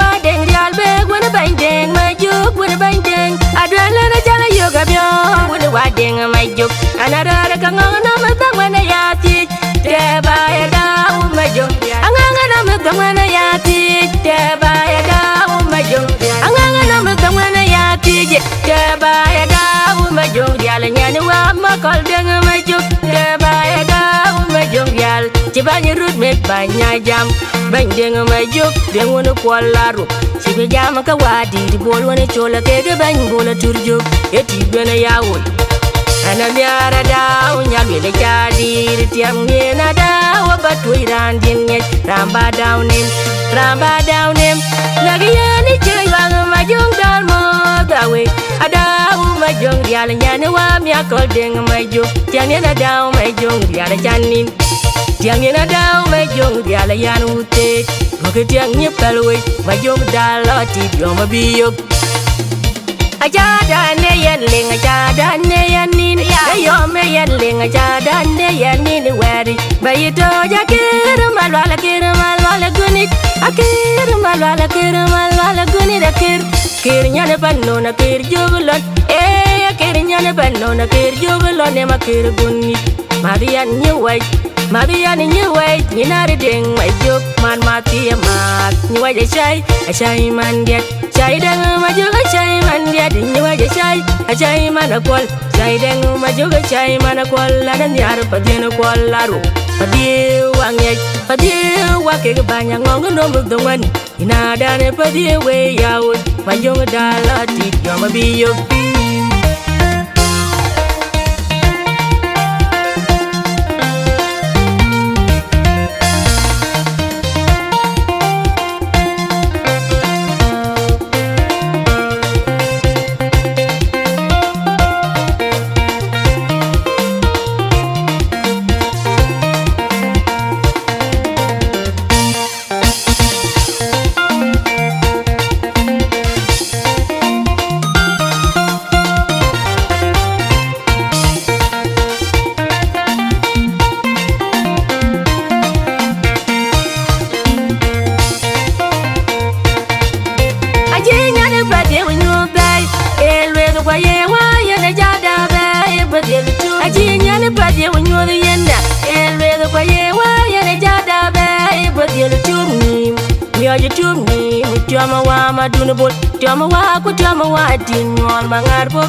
wa deng dial be wona bang deng ma juk wona bang deng adwala na jala yoga byo wona wa deng ma juk anara ka ngana ma tang wona yati te ba ya da ma juk anganga na ma tang wona yati te ba ya da ma juk anganga na ma tang wona yati te ba ya da ma juk dial nyane wa ma kol deng ma juk te ba ya da ma juk dial ci bañu rut met baña jam bañ deng ma juk deng wona kwalaru ci be jam ka wadi di bol wona chola ke ga bañ bola turjo eti bena yawul ana miara daw nyalwe le jadi tiam ngena daw batu iran din nge ramba daw nim lagi yani chơi bang ma juk dal mo dawe adaw ma juk dial nyane wa mi akol deng ma juk tiang ngena daw ma juk dial janin tiang ngena daw ma juk dial yan ute ke tiang nye palwe ma juk dal ti yo ma biyok aja dan yen ling aja dan yen nin yo me yen ling aja dan yen nin wari bayito ja mal wala gunit akir mal wala gunit kir nyane panno na kir jogolon kir nyane panno na kir jogolon ne ma kir gunit marian nye wai ni nari deng ma juk man mati mat ni wai chai man diet chai deng ma juk chai man diet ni wai chai man akol chai deng ma juk chai man akol la dan yar padien akol laru padie wa ke banya ngong no mu dongan ina dane padie we yaud ma juk dalati yo ma biyok Tiama wa maduna bol tiama wa dinol mangar bo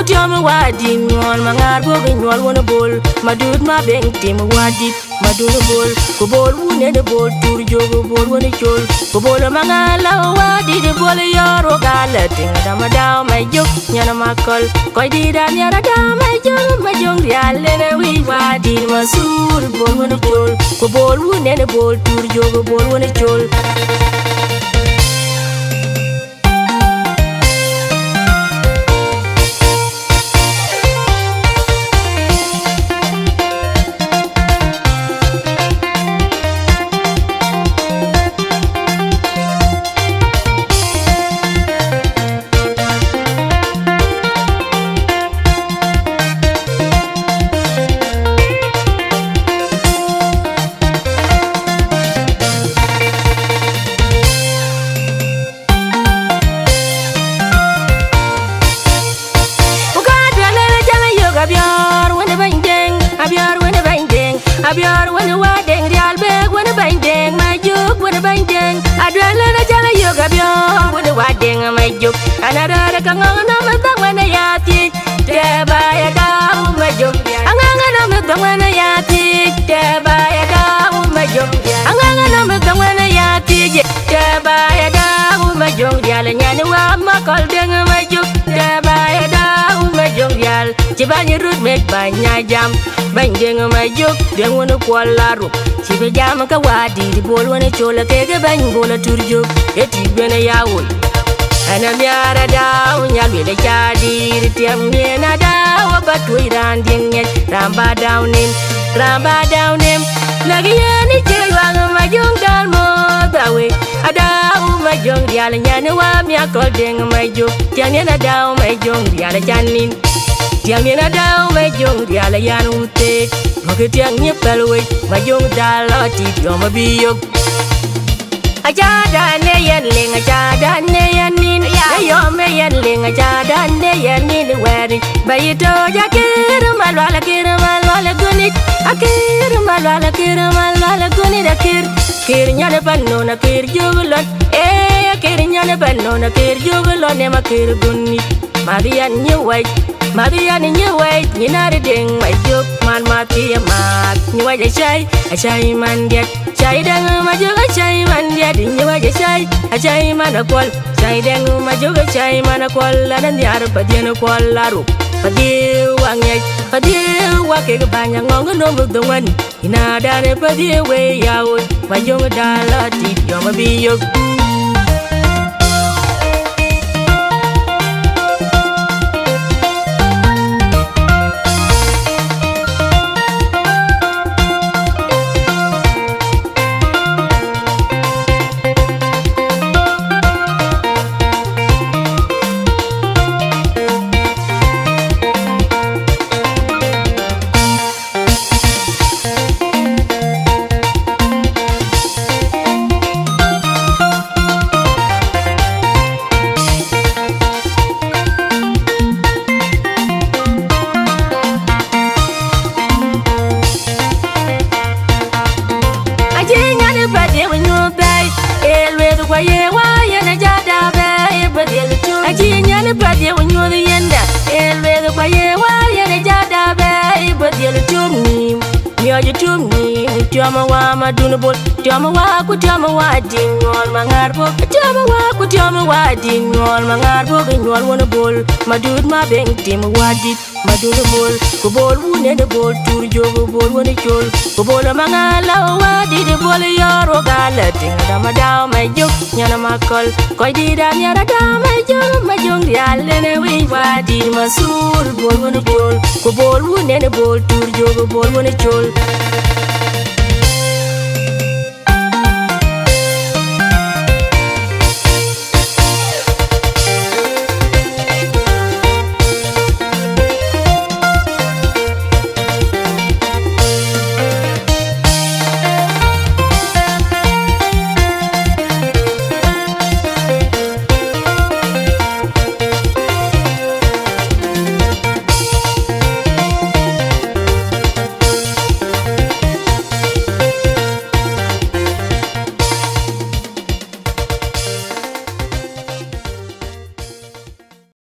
tiama wa dinol mangar bo nyol wona bol madud ma beng tim wadit maduna bol ko bol wune de bol tur jogo bol wona chol ko bol mangala wadi de bol yoro gala ting dama daw may juk nyana makol koy di dan yara da may jong diale ne wi wadi masur bol wona chol ko bol wune de bol tur jogo bol wona chol abiar wona wa deng dial be wona bang deng ma juk wona bang deng adwala na jala yoga byo wona wa deng ma juk anara ka ngana ma tang wona yati te ba ya da ma juk anganga na ma tang wona yati te ba ya da ma juk anganga na ma tang wona yati te ba ya da ma juk dial nyane wa ma kol deng ma juk te ba ya da ma juk dial ci bañu rut met baña jam bañ deng ma juk deng wona kwalaru ci be jam ka wadi di bol wona chola ke ga bañ bola turjo eti bena yawul ana miara daw nyalwe le jadi tiam ngena daw batu iran din nge ramba daw nim lagi yani chơi bang ma juk dal mo dawe adaw ma juk dial nyane wa mi akol deng ma juk tiang ngena daw ma juk dial janin tiang ngena daw ma juk dial yan ute ke tiang nye palwe ma juk dal ti yo ma biyok aja dan yen le yen linga cha dan de yen ni de weri bayito ja kir malwala guni akir malwala guni da kir nyane panno na kir jugulon kir nyane panno na kir jugulon ne makir guni marian nyewai nyinare ding majuk man mati mat nyewai chai man diet chai dang majuk chai man diet nyewai chai man akol chai dang majuk chai man akol lanan yar padien akol laru padie wangnya padie wake banya ngong no mudongan ina dane padie we yawo majong dalati yo mabiyok Tiama wa maduna bol tiama wa dingol mangarbo tiama wa dingol mangarbo gnyol wona bol madud ma beng tim wadit maduna bol ko bol wune de bol tur jogo bol wona chol ko bol mangala wadi de bol yoro gala ting da madaw may juk nyana makol koy di da nyara da may juk ma jong yalle ne wi wadi masul bol wona bol ko bol wune de bol tur jogo bol wona chol